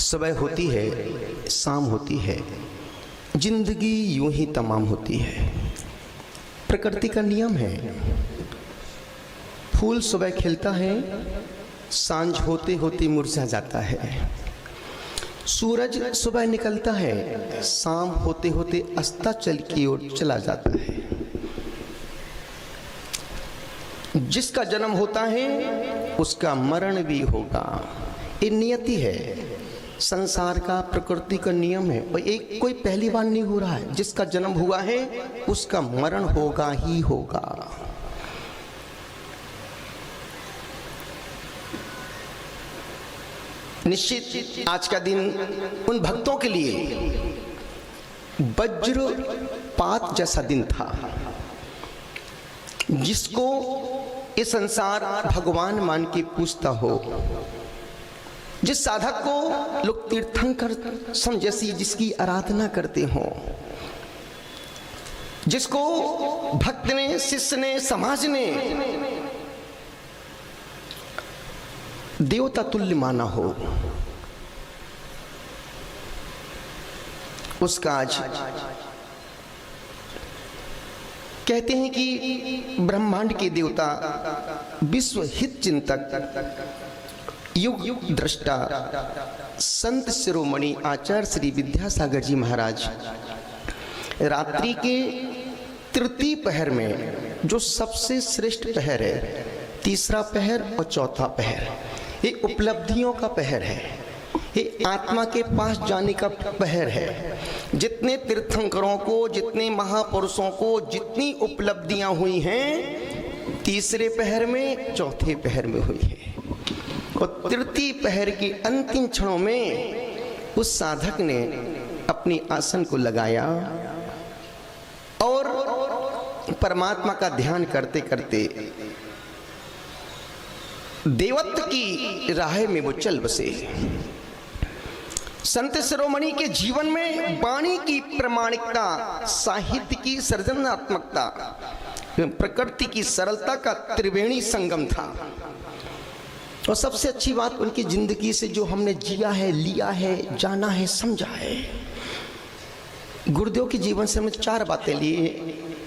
सुबह होती है, शाम होती है, जिंदगी यूं ही तमाम होती है। प्रकृति का नियम है। फूल सुबह खिलता है, सांझ होते होते मुरझा जाता है। सूरज सुबह निकलता है, शाम होते होते अस्ताचल की ओर चला जाता है। जिसका जन्म होता है उसका मरण भी होगा। ये नियति है, संसार का, प्रकृति का नियम है। और एक कोई पहली बार नहीं हो रहा है। जिसका जन्म हुआ है उसका मरण होगा ही होगा। निश्चित आज का दिन उन भक्तों के लिए वज्रपात जैसा दिन था, जिसको ये संसार भगवान मान के पूछता हो, जिस साधक को लोग तीर्थंकर जैसी जिसकी आराधना करते हो, जिसको भक्त ने, शिष्य ने, समाज ने देवता तुल्य माना हो, उसका आज कहते हैं कि ब्रह्मांड के देवता, विश्व हित चिंतक, युग युग दृष्टा, संत शिरोमणि आचार्य श्री विद्यासागर जी महाराज रात्रि के तृतीय पहर में, जो सबसे श्रेष्ठ पहर है, तीसरा पहर और चौथा पहर, ये उपलब्धियों का पहर है, ये आत्मा के पास जाने का पहर है। जितने तीर्थंकरों को, जितने महापुरुषों को जितनी उपलब्धियां हुई हैं, तीसरे पहर में, चौथे पहर में हुई है। और तृतीय पहर के अंतिम क्षणों में उस साधक ने अपनी आसन को लगाया और परमात्मा का ध्यान करते करते देवत्व की राह में वो चल बसे। संत शिरोमणि के जीवन में वाणी की प्रामाणिकता, साहित्य की सृजनात्मकता, प्रकृति की सरलता का त्रिवेणी संगम था। और सबसे अच्छी बात, उनकी जिंदगी से जो हमने जिया है, लिया है, जाना है, समझा है। गुरुदेव के जीवन से हमने 4 बातें ली।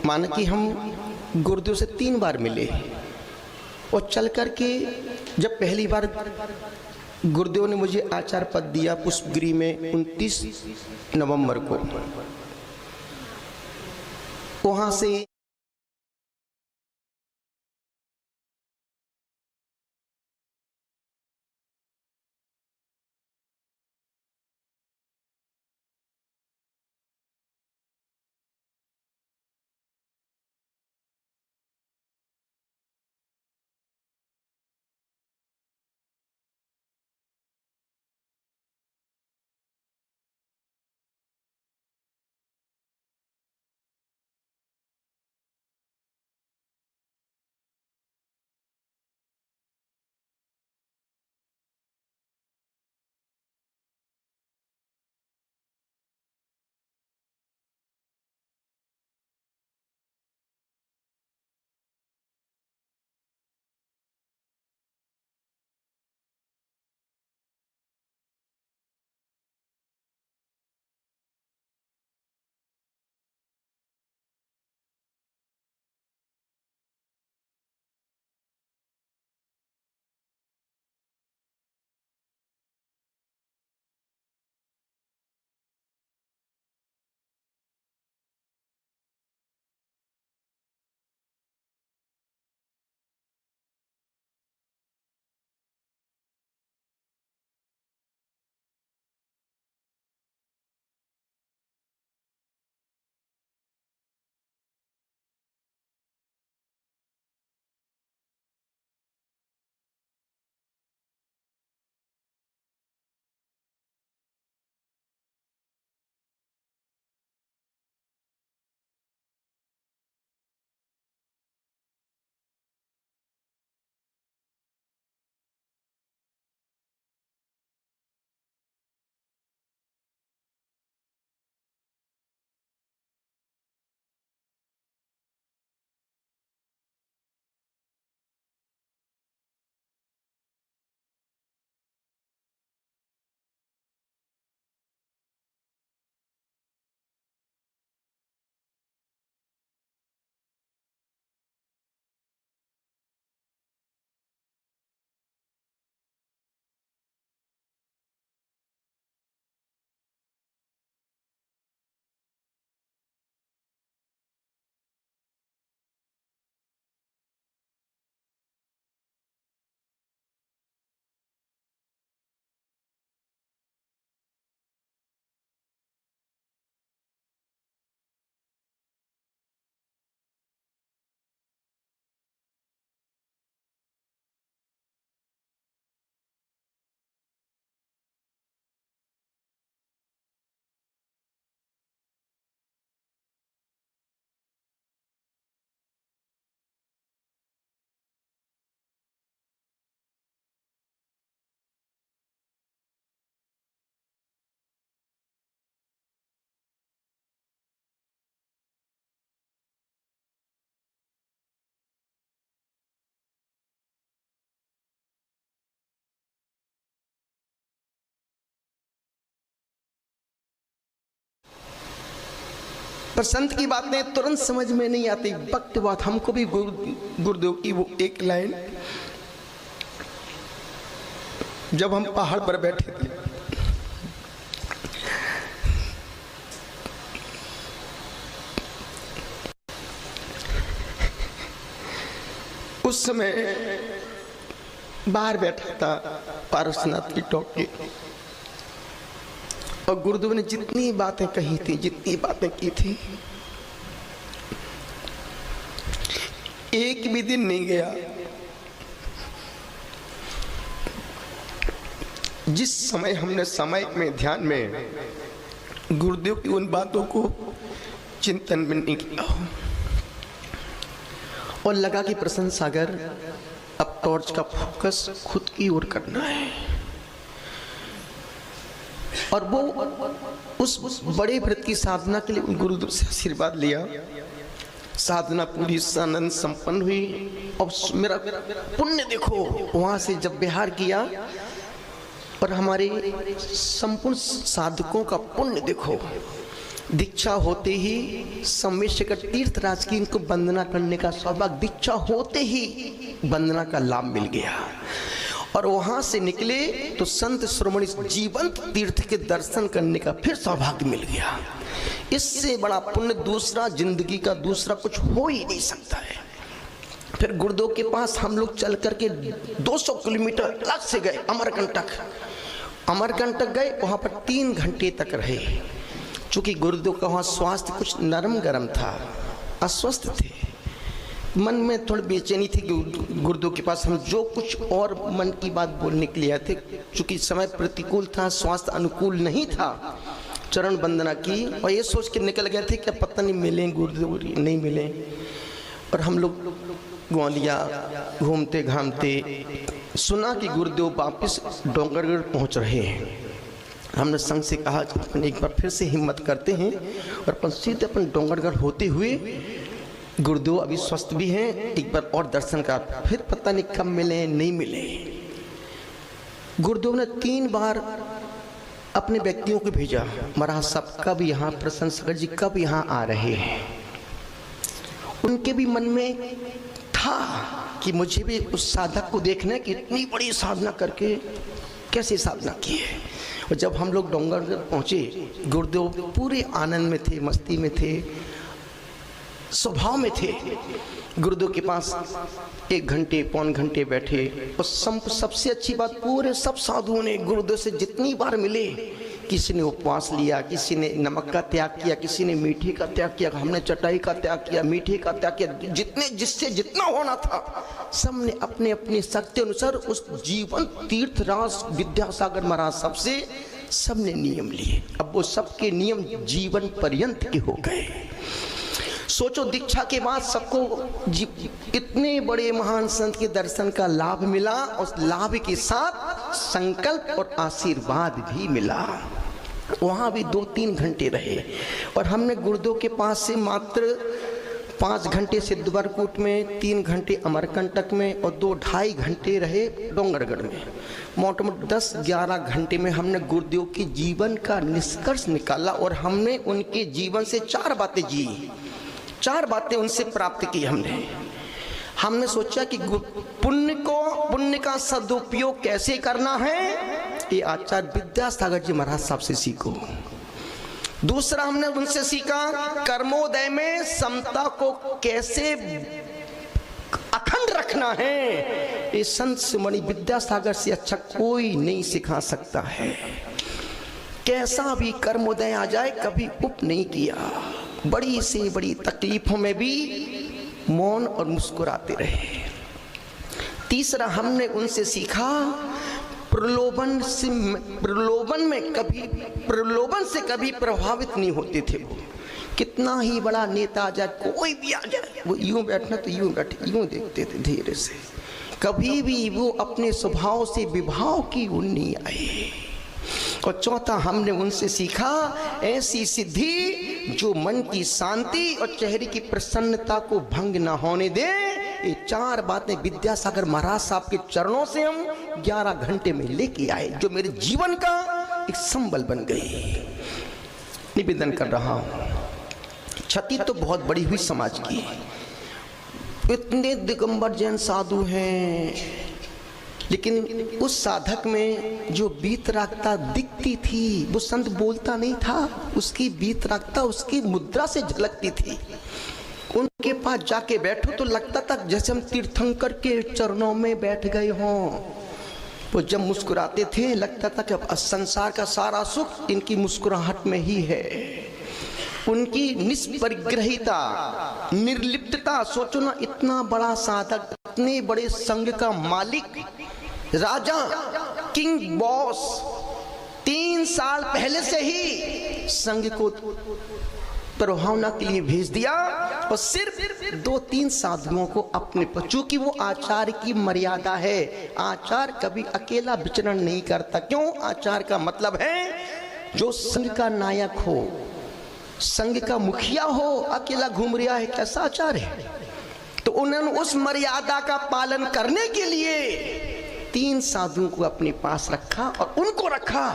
माना कि हम गुरुदेव से 3 बार मिले और चल करके, जब पहली बार गुरुदेव ने मुझे आचार्य पद दिया पुष्पगिरी में 29 नवंबर को, वहां से पर संत की बातें तुरंत समझ में नहीं आती। वक्त बाद हमको भी गुरुदेव की वो एक लाइन, जब हम पहाड़ पर बैठे थे, उस समय बाहर बैठा था पारसनाथ की टोपी, और गुरुदेव ने जितनी बातें कही थी, जितनी बातें की थी, एक भी दिन नहीं गया जिस समय हमने समय में ध्यान में गुरुदेव की उन बातों को चिंतन में नहीं किया और लगा कि प्रसन्न सागर अब टॉर्च का फोकस खुद की ओर करना है। और वो उस बड़े व्रत की साधना के लिए गुरुदेव से आशीर्वाद लिया। साधना पूरी आनंद संपन्न हुई। और मेरा पुण्य देखो, वहां से जब बिहार किया और हमारे संपूर्ण साधकों का पुण्य देखो, दीक्षा होते ही सम्मेशकर तीर्थराज की इनको वंदना करने का सौभाग्य, दीक्षा होते ही वंदना का लाभ मिल गया। और वहां से निकले तो संत शिरोमणि जीवंत तीर्थ के दर्शन करने का फिर सौभाग्य मिल गया। इससे बड़ा पुण्य दूसरा जिंदगी का दूसरा कुछ हो ही नहीं सकता है। फिर गुरुदेव के पास हम लोग चल करके 200 किलोमीटर अलग से गए, अमरकंटक गए। वहां पर 3 घंटे तक रहे। चूंकि गुरुदेव का वहाँ स्वास्थ्य कुछ नरम गरम था, अस्वस्थ थे, मन में थोड़ी बेचैनी थी। गुरुदेव के पास हम जो कुछ और मन की बात बोलने के लिए आए थे, चूंकि समय प्रतिकूल था, स्वास्थ्य अनुकूल नहीं था, चरण वंदना की और ये सोच के निकल गए थे कि पता नहीं मिलें गुरुदेव, नहीं मिले। और हम लोग ग्वालिया घूमते घामते सुना कि गुरुदेव वापिस डोंगरगढ़ पहुंच रहे हैं। हमने संघ से कहा कि अपन एक बार फिर से हिम्मत करते हैं और अपन सीधे अपन डोंगरगढ़ होते हुए, गुरुदेव अभी स्वस्थ भी हैं, एक बार और दर्शन का, फिर पता नहीं कब मिले नहीं मिले। गुरुदेव ने 3 बार अपने व्यक्तियों को भेजा, महाराज साहब कब यहाँ, प्रसन्न सागर जी कब यहाँ आ रहे हैं। उनके भी मन में था कि मुझे भी उस साधक को देखना है कि इतनी बड़ी साधना करके कैसे साधना की है। और जब हम लोग डोंगरगढ़ पहुंचे, गुरुदेव पूरे आनंद में थे, मस्ती में थे, स्वभाव में थे। गुरुदेव के पास 1 घंटे पौन घंटे बैठे और सबसे अच्छी बात, पूरे सब साधुओं ने गुरुदेव से जितनी बार मिले, किसी ने उपवास लिया, किसी ने नमक का त्याग किया, किसी ने मीठे का त्याग किया, हमने चटाई का त्याग किया, मीठे का त्याग किया, जितने जिससे जितना होना था सबने अपने अपने शक्ति अनुसार उस जीवन तीर्थराज विद्यासागर महाराज सबसे सबने नियम लिए। अब वो सबके नियम जीवन पर्यंत के हो गए। सोचो, दीक्षा के बाद सबको इतने बड़े महान संत के दर्शन का लाभ मिला, उस लाभ के साथ संकल्प और आशीर्वाद भी मिला। वहाँ भी 2-3 घंटे रहे और हमने गुरुदेव के पास से मात्र 5 घंटे सिद्धवरकूट में, 3 घंटे अमरकंटक में और 2-2.5 घंटे रहे डोंगरगढ़ में। मोट 10-11 घंटे में हमने गुरुदेव के जीवन का निष्कर्ष निकाला और हमने उनके जीवन से 4 बातें जी, 4 बातें उनसे प्राप्त की। हमने सोचा कि पुण्य का सदुपयोग कैसे करना है, ये आचार्य विद्यासागर जी महाराज साहब से सीखो। दूसरा हमने उनसे सीखा कर्मोदय में समता को कैसे अखंड रखना है, ये संत शिरोमणि विद्यासागर से अच्छा कोई नहीं सिखा सकता है। कैसा भी कर्मोदय आ जाए, कभी उप नहीं किया, बड़ी से बड़ी तकलीफों में भी मौन और मुस्कुराते रहे। तीसरा हमने उनसे सीखा प्रलोभन से कभी प्रभावित नहीं होते थे। वो कितना ही बड़ा नेता आ जाए, कोई भी आ जाए, वो यूं बैठना तो यूं बैठे, यूं देखते थे धीरे से, कभी भी वो अपने स्वभाव से विभाव की ओर नहीं आए। और चौथा हमने उनसे सीखा ऐसी सिद्धि जो मन की शांति और चेहरे की प्रसन्नता को भंग ना होने दे। ये 4 बातें विद्यासागर महाराज साहब के चरणों से हम 11 घंटे में लेके आए, जो मेरे जीवन का एक संबल बन गई। निवेदन कर रहा हूं, क्षति तो बहुत बड़ी हुई समाज की। इतने दिगंबर जैन साधु हैं, लेकिन उस साधक में जो वीतरागता दिखती थी, वो संत बोलता नहीं था, उसकी वीतरागता उसकी मुद्रा से झलकती थी। उनके पास जाके बैठो तो लगता था जैसे हम तीर्थंकर के चरणों में बैठ गए हों। वो जब मुस्कुराते थे लगता था कि अब संसार का सारा सुख इनकी मुस्कुराहट में ही है। उनकी निष्परिग्रहिता, निर्लिप्तता, सोचो ना, इतना बड़ा साधक, इतने बड़े संघ का मालिक, राजा, किंग, बॉस, 3 साल पहले से ही संघ को प्रभावना के लिए भेज दिया और सिर्फ 2-3 साधुओं को अपने पर, चूंकि वो आचार्य की मर्यादा है। आचार्य कभी अकेला विचरण नहीं करता। क्यों? आचार्य का मतलब है जो संघ का नायक हो, संघ का मुखिया हो, अकेला घूम रहा है, कैसा आचार्य है? तो उन्होंने उस मर्यादा का पालन करने के लिए 3 साधुओं को अपने पास रखा और उनको रखा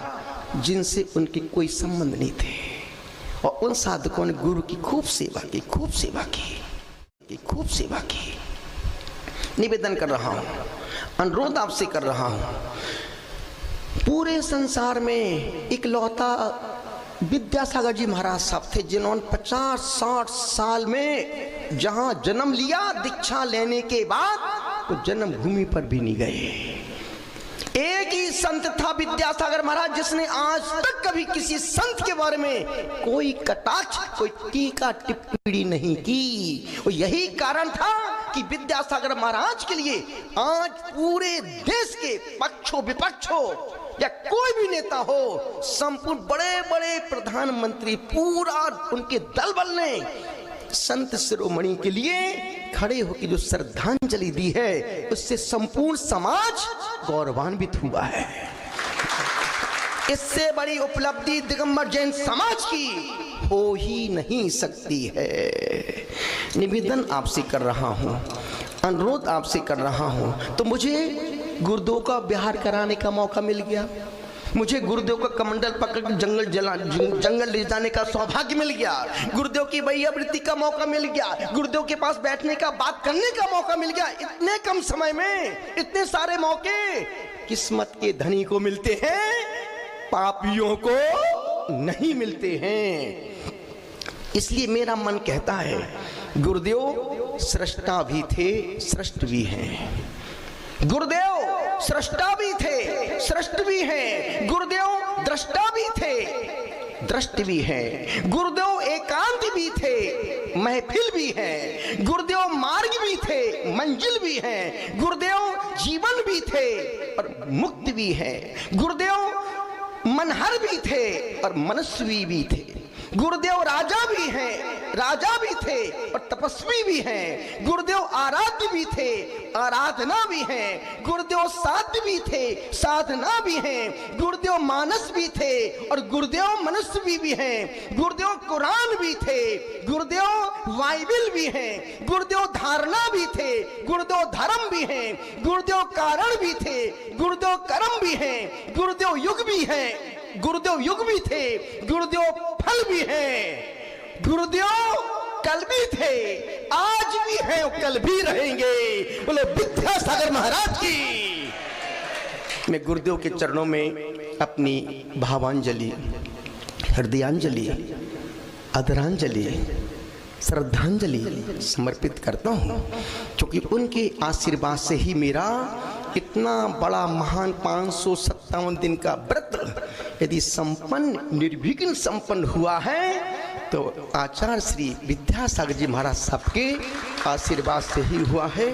जिनसे उनके कोई संबंध नहीं थे। और उन साधकों ने गुरु की खूब सेवा की, खूब सेवा की, खूब सेवा की। निवेदन कर रहा हूं, अनुरोध आपसे कर रहा हूं, पूरे संसार में इकलौता विद्यासागर जी महाराज साहब थे जिन्होंने 50-60 साल में जहां जन्म लिया, दीक्षा लेने के बाद तो जन्मभूमि पर भी नहीं गए। एक ही संत था विद्यासागर महाराज जिसने आज तक कभी किसी संत के बारे में कोई कटाक्ष, कोई टीका टिप्पणी नहीं की। और यही कारण था कि विद्यासागर महाराज के लिए आज पूरे देश के पक्षों विपक्षों या कोई भी नेता हो, संपूर्ण बड़े बड़े प्रधानमंत्री, पूरा उनके दल बल ने संत शिरोमणि के लिए खड़े होकर जो श्रद्धांजलि दी है, उससे संपूर्ण समाज गौरवान्वित हुआ है। इससे बड़ी उपलब्धि दिगंबर जैन समाज की हो ही नहीं सकती है। निवेदन आपसे कर रहा हूं, अनुरोध आपसे कर रहा हूं। तो मुझे गुरुदेव का बिहार कराने का मौका मिल गया, मुझे गुरुदेव का कमंडल पकड़ जंगल ले जाने का सौभाग्य मिल गया, गुरुदेव की वैयावृत्ति का मौका मिल गया, गुरुदेव के पास बैठने का, बात करने का मौका मिल गया। इतने कम समय में इतने सारे मौके किस्मत के धनी को मिलते हैं, पापियों को नहीं मिलते हैं। इसलिए मेरा मन कहता है गुरुदेव सृष्टा भी थे, सृष्ट भी हैं। गुरुदेव सृष्टा भी थे, सृष्ट भी हैं। गुरुदेव दृष्टा भी थे, दृष्ट भी हैं। गुरुदेव एकांत भी थे, महफिल भी है। गुरुदेव मार्ग भी थे, मंजिल भी है। गुरुदेव जीवन भी थे और मुक्त भी है। गुरुदेव मनहर भी थे और मनस्वी भी थे। गुरुदेव राजा भी हैं, राजा भी थे और तपस्वी भी हैं। गुरुदेव आराध्य भी थे, आराधना भी हैं। गुरुदेव साध्य भी थे, साधना भी हैं। गुरुदेव मानस भी थे और गुरुदेव मनस्वी भी हैं। गुरुदेव कुरान भी थे, गुरुदेव बाइबिल भी हैं। गुरुदेव धारणा भी थे, गुरुदेव धर्म भी हैं। गुरुदेव कारण भी थे, गुरुदेव कर्म भी हैं। गुरुदेव युग भी हैं, गुरुदेव युग भी थे, गुरुदेव फल भी हैं। गुरुदेव कल भी थे, आज भी हैं और कल भी रहेंगे। बोले विद्यासागर महाराज की। मैं गुरुदेव के चरणों में अपनी भावांजलि, हृदयांजलि, आदरांजलि, श्रद्धांजलि समर्पित करता हूँ, क्योंकि उनके आशीर्वाद से ही मेरा इतना बड़ा महान 557 दिन का व्रत यदि संपन्न, निर्विघ्न संपन्न हुआ है तो आचार्य श्री विद्यासागर जी महाराज साहब के आशीर्वाद से ही हुआ है।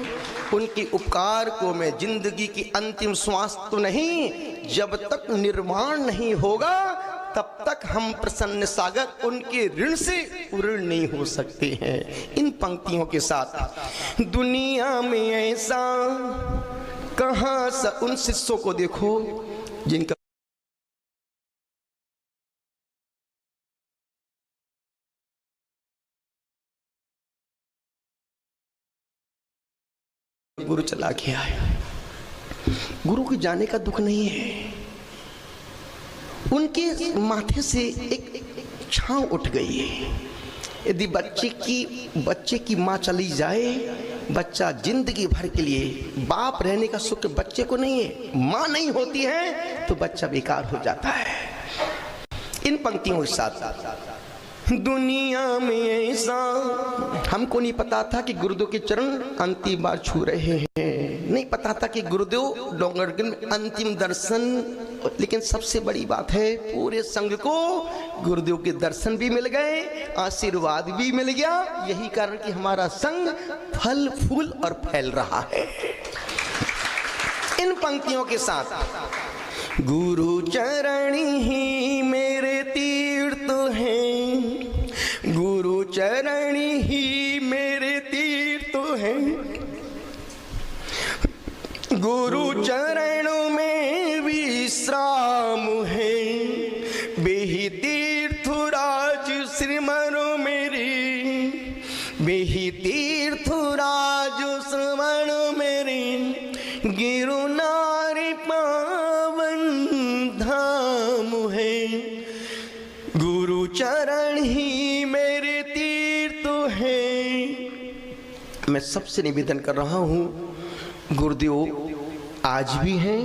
उनके उपकार को मैं जिंदगी की अंतिम श्वास तो नहीं, जब तक निर्वाण नहीं होगा तब तक हम प्रसन्न सागर उनके ऋण से ऋण नहीं हो सकते हैं। इन पंक्तियों के साथ दुनिया में ऐसा कहां सा, उन शिष्यों को देखो जिनका गुरु चला गया है। गुरु के जाने का दुख नहीं है, उनके माथे से एक छांव उठ गई है। यदि बच्चे की माँ चली जाए, बच्चा जिंदगी भर के लिए, बाप रहने का सुख बच्चे को नहीं है, माँ नहीं होती है तो बच्चा बेकार हो जाता है। इन पंक्तियों के साथ दुनिया में ऐसा हमको नहीं पता था कि गुरुदेव के चरण अंतिम बार छू रहे हैं, नहीं पता था कि गुरुदेव डोंगरगढ़ में अंतिम दर्शन, लेकिन सबसे बड़ी बात है पूरे संघ को गुरुदेव के दर्शन भी मिल गए, आशीर्वाद भी मिल गया। यही कारण कि हमारा संघ फल फूल और फैल रहा है। इन पंक्तियों के साथ गुरु चरण ही मेरे तीर्थ हैं, गुरु चरण ही मेरे तीर्थ हैं, गुरु चरणों में विश्राम है, बेही तीर्थराज श्रीमन मेरी, बेही तीर्थराज श्रवण मेरी, गिरनारी पावन धाम है, गुरु चरण ही मेरे तीर्थ हैं। मैं सबसे निवेदन कर रहा हूँ, गुरुदेव आज भी हैं,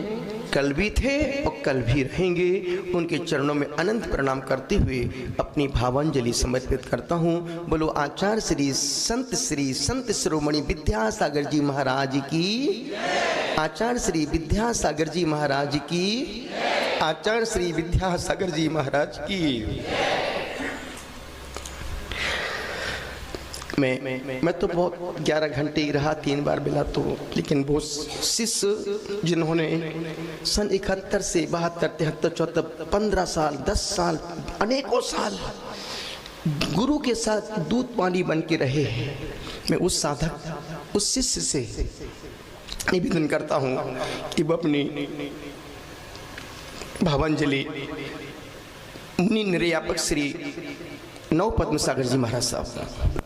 कल भी थे और कल भी रहेंगे। उनके चरणों में अनंत प्रणाम करते हुए अपनी भावांजलि समर्पित करता हूँ। बोलो आचार्य श्री संत शिरोमणि विद्यासागर जी महाराज की, आचार्य श्री विद्यासागर जी महाराज की, आचार्य श्री विद्यासागर जी महाराज की। मैं तो बहुत 11 घंटे ही रहा, 3 बार मिला तो, लेकिन वो शिष्य जिन्होंने सन 71 से 72, 73, 74, 15 साल, 10 साल, अनेकों साल गुरु के साथ दूध पानी बन के रहे, मैं उस साधक, उस शिष्य से निवेदन करता हूँ कि वह अपनी भावांजलि मुनि निर्यापक श्री नव पद्म सागर जी महाराज साहब